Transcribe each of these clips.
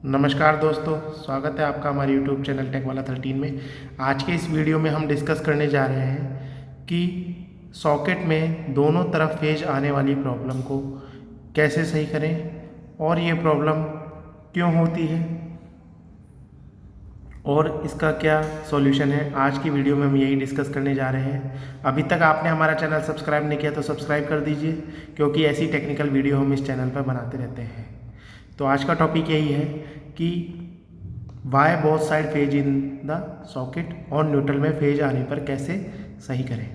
नमस्कार दोस्तों, स्वागत है आपका हमारे YouTube चैनल टेक वाला 13 में। आज के इस वीडियो में हम डिस्कस करने जा रहे हैं कि सॉकेट में दोनों तरफ फेज आने वाली प्रॉब्लम को कैसे सही करें और ये प्रॉब्लम क्यों होती है और इसका क्या सॉल्यूशन है। आज की वीडियो में हम यही डिस्कस करने जा रहे हैं। अभी तक आपने हमारा चैनल सब्सक्राइब नहीं किया तो सब्सक्राइब कर दीजिए, क्योंकि ऐसी टेक्निकल वीडियो हम इस चैनल पर बनाते रहते हैं। तो आज का टॉपिक यही है कि why both side phase in the socket और न्यूट्रल में फेज आने पर कैसे सही करें।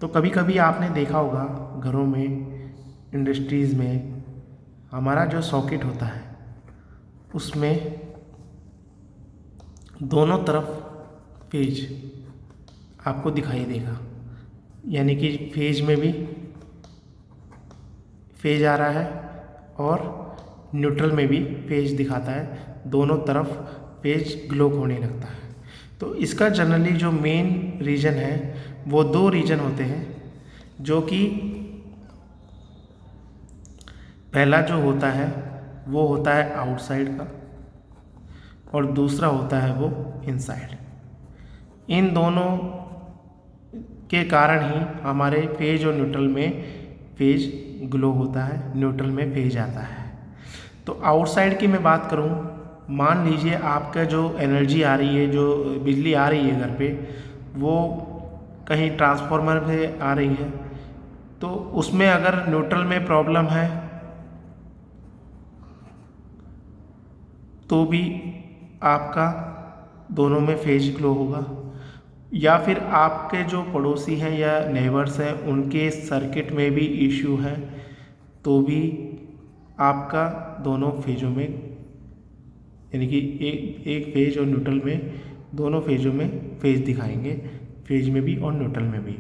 तो कभी कभी आपने देखा होगा घरों में, इंडस्ट्रीज़ में, हमारा जो सॉकेट होता है उसमें दोनों तरफ फेज आपको दिखाई देगा, यानी कि फेज में भी फेज आ रहा है और न्यूट्रल में भी फेज दिखाता है। दोनों तरफ फेज ग्लो होने लगता है। तो इसका जनरली जो मेन रीज़न है वो दो रीज़न होते हैं, जो कि पहला जो होता है वो होता है आउटसाइड का और दूसरा होता है वो इनसाइड। इन दोनों के कारण ही हमारे फेज और न्यूट्रल में फेज ग्लो होता है, न्यूट्रल में फेज आता है। तो आउटसाइड की मैं बात करूं, मान लीजिए आपका जो एनर्जी आ रही है, जो बिजली आ रही है घर पे, वो कहीं ट्रांसफार्मर से आ रही है, तो उसमें अगर न्यूट्रल में प्रॉब्लम है तो भी आपका दोनों में फेज ग्लो होगा। या फिर आपके जो पड़ोसी हैं या नेबर्स हैं उनके सर्किट में भी इश्यू है तो भी आपका दोनों फेजों में, यानी कि एक फेज और न्यूट्रल में, दोनों फेजों में फेज दिखाएंगे, फेज में भी और न्यूट्रल में भी।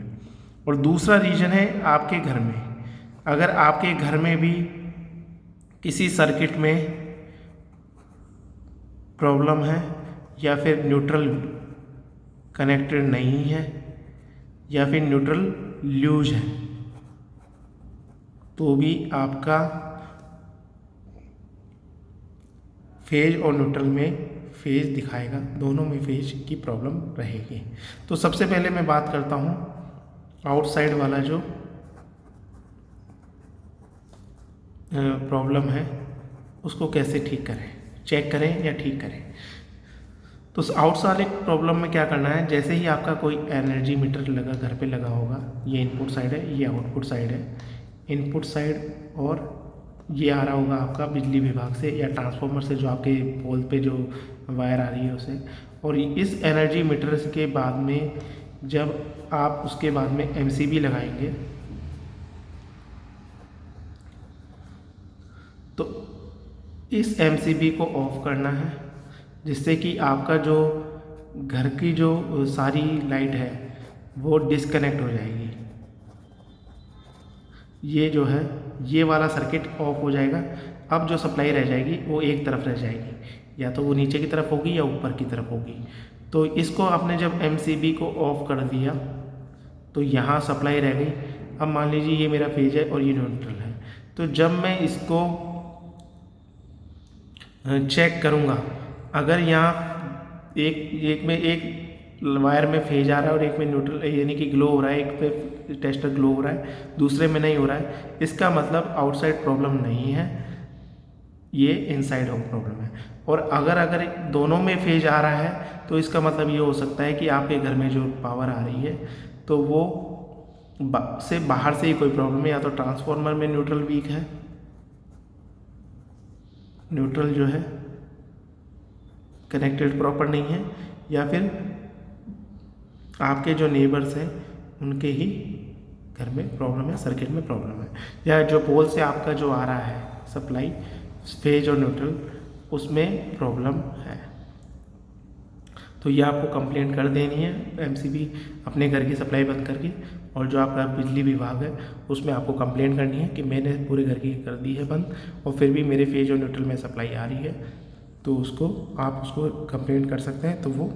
और दूसरा रीज़न है आपके घर में। अगर आपके घर में भी किसी सर्किट में प्रॉब्लम है या फिर न्यूट्रल कनेक्टेड नहीं है या फिर न्यूट्रल लूज है, तो भी आपका फेज और न्यूट्रल में फेज दिखाएगा, दोनों में फेज की प्रॉब्लम रहेगी। तो सबसे पहले मैं बात करता हूँ आउटसाइड वाला जो प्रॉब्लम है उसको कैसे ठीक करें, चेक करें या ठीक करें। तो आउटसाइड प्रॉब्लम में क्या करना है, जैसे ही आपका कोई एनर्जी मीटर लगा घर पे लगा होगा, ये इनपुट साइड है, ये आउटपुट साइड है। इनपुट साइड और ये आ रहा होगा आपका बिजली विभाग से या ट्रांसफार्मर से, जो आपके पोल पे जो वायर आ रही है उसे। और इस एनर्जी मीटर के बाद में जब आप उसके बाद में एमसीबी लगाएंगे तो इस एमसीबी को ऑफ करना है, जिससे कि आपका जो घर की जो सारी लाइट है वो डिस्कनेक्ट हो जाएगी। ये जो है ये वाला सर्किट ऑफ हो जाएगा। अब जो सप्लाई रह जाएगी वो एक तरफ रह जाएगी, या तो वो नीचे की तरफ होगी या ऊपर की तरफ होगी। तो इसको आपने जब एमसीबी को ऑफ कर दिया तो यहाँ सप्लाई रह गई। अब मान लीजिए ये मेरा फेज है और ये न्यूट्रल है, तो जब मैं इसको चेक करूँगा, अगर यहाँ एक में एक वायर में फेज आ रहा है और एक में न्यूट्रल, यानी कि ग्लो हो रहा है, एक पे टेस्टर ग्लो हो रहा है, दूसरे में नहीं हो रहा है, इसका मतलब आउटसाइड प्रॉब्लम नहीं है, ये इनसाइड हो प्रॉब्लम है। और अगर दोनों में फेज आ रहा है तो इसका मतलब ये हो सकता है कि आपके घर में जो पावर आ रही है तो वो से बाहर से ही कोई प्रॉब्लम है, या तो ट्रांसफार्मर में न्यूट्रल वीक है, न्यूट्रल जो है कनेक्टेड प्रॉपर नहीं है, या फिर आपके जो नेबर्स हैं उनके ही घर में प्रॉब्लम है, सर्किट में प्रॉब्लम है, या जो पोल से आपका जो आ रहा है सप्लाई फेज और न्यूट्रल उसमें प्रॉब्लम है। तो ये आपको कंप्लेंट कर देनी है एमसीबी अपने घर की सप्लाई बंद करके, और जो आपका बिजली विभाग है उसमें आपको कंप्लेंट करनी है कि मैंने पूरे घर की कर दी है बंद और फिर भी मेरे फेज और न्यूट्रल में सप्लाई आ रही है। तो आप उसको कंप्लेंट कर सकते हैं, तो वो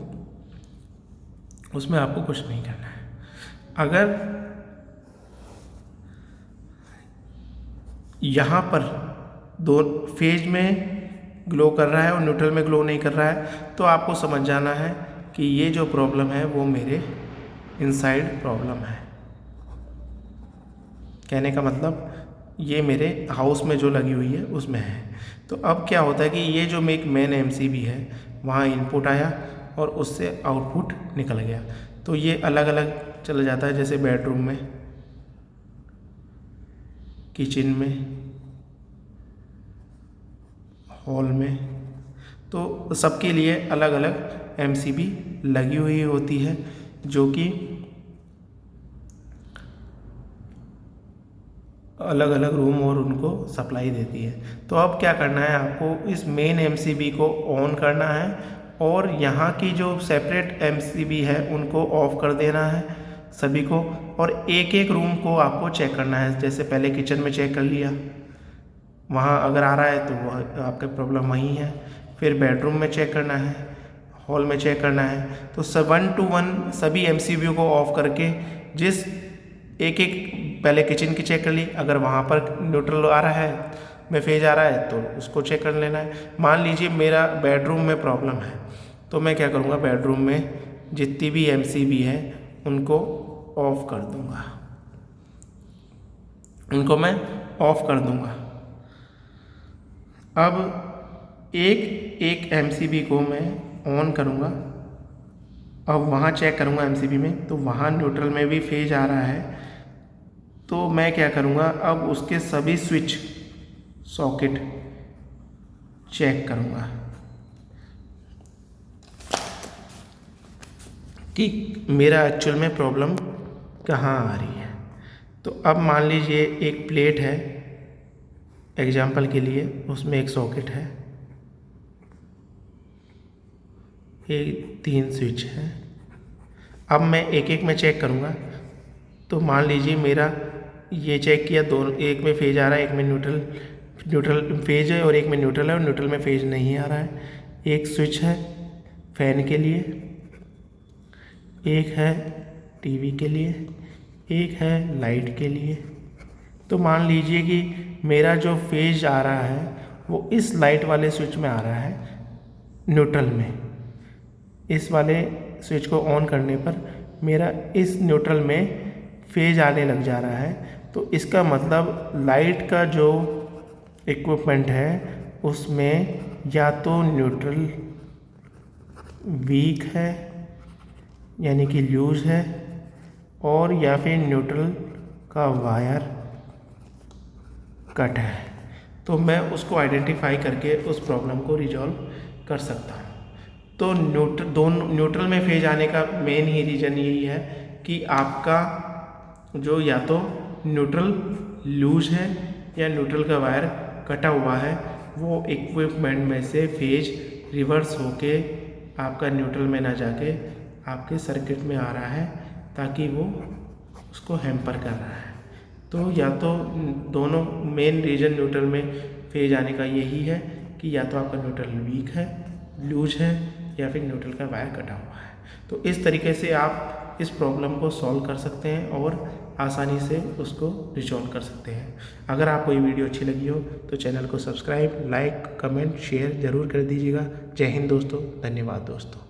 उसमें आपको कुछ नहीं करना है। अगर यहाँ पर दो फेज में ग्लो कर रहा है और न्यूट्रल में ग्लो नहीं कर रहा है, तो आपको समझ जाना है कि ये जो प्रॉब्लम है वो मेरे इनसाइड प्रॉब्लम है। कहने का मतलब ये मेरे हाउस में जो लगी हुई है उसमें है। तो अब क्या होता है कि ये जो एक मेन एमसीबी है वहाँ इनपुट आया और उससे आउटपुट निकल गया, तो ये अलग अलग चला जाता है, जैसे बेडरूम में, किचन में, हॉल में, तो सबके लिए अलग अलग एमसीबी लगी हुई होती है जो कि अलग अलग रूम और उनको सप्लाई देती है। तो अब क्या करना है, आपको इस मेन एमसीबी को ऑन करना है और यहाँ की जो सेपरेट एमसीबी है उनको ऑफ कर देना है सभी को, और एक एक रूम को आपको चेक करना है। जैसे पहले किचन में चेक कर लिया, वहाँ अगर आ रहा है तो वह आपका प्रॉब्लम वहीं है। फिर बेडरूम में चेक करना है, हॉल में चेक करना है। तो 1 to 1 सभी एमसीबी को ऑफ करके जिस एक एक पहले किचन की चेक कर ली, अगर वहाँ पर न्यूट्रल आ रहा है में फेज आ रहा है तो उसको चेक कर लेना है। मान लीजिए मेरा बेडरूम में प्रॉब्लम है, तो मैं क्या करूँगा, बेडरूम में जितनी भी एमसीबी है उनको ऑफ कर दूँगा, उनको मैं ऑफ कर दूँगा। अब एक एक एमसीबी को मैं ऑन करूँगा, अब वहाँ चेक करूँगा एमसीबी में, तो वहाँ न्यूट्रल में भी फेज आ रहा है, तो मैं क्या करूँगा, अब उसके सभी स्विच सॉकेट चेक करूँगा कि मेरा एक्चुअल में प्रॉब्लम कहाँ आ रही है। तो अब मान लीजिए एक प्लेट है एग्जाम्पल के लिए, उसमें एक सॉकेट है, ये 3 स्विच है। अब मैं एक एक में चेक करूँगा, तो मान लीजिए मेरा ये चेक किया, दोनों, एक में फेज आ रहा है, एक में न्यूट्रल फेज है और एक में न्यूट्रल है और न्यूट्रल में फेज नहीं आ रहा है। एक स्विच है फैन के लिए, एक है टीवी के लिए, एक है लाइट के लिए। तो मान लीजिए कि मेरा जो फेज आ रहा है वो इस लाइट वाले स्विच में आ रहा है, न्यूट्रल में। इस वाले स्विच को ऑन करने पर मेरा इस न्यूट्रल में फेज आने लग जा रहा है, तो इसका मतलब लाइट का जो इक्विपमेंट है उसमें या तो न्यूट्रल वीक है यानी कि लूज है, और या फिर न्यूट्रल का वायर कट है। तो मैं उसको आइडेंटिफाई करके उस प्रॉब्लम को रिजॉल्व कर सकता हूँ। तो न्यूट्रल में फेज आने का मेन ही रीज़न यही है कि आपका जो या तो न्यूट्रल लूज है या न्यूट्रल का वायर कटा हुआ है, वो इक्विपमेंट में से फेज रिवर्स होके आपका न्यूट्रल में ना जाके आपके सर्किट में आ रहा है, ताकि वो उसको हैम्पर कर रहा है। तो या तो दोनों मेन रीजन न्यूट्रल में फेज आने का यही है कि या तो आपका न्यूट्रल वीक है, लूज है, या फिर न्यूट्रल का वायर कटा हुआ है। तो इस तरीके से आप इस प्रॉब्लम को सॉल्व कर सकते हैं और आसानी से उसको रिजॉल्व कर सकते हैं। अगर आपको ये वीडियो अच्छी लगी हो तो चैनल को सब्सक्राइब, लाइक, कमेंट, शेयर ज़रूर कर दीजिएगा। जय हिंद दोस्तों, धन्यवाद दोस्तों।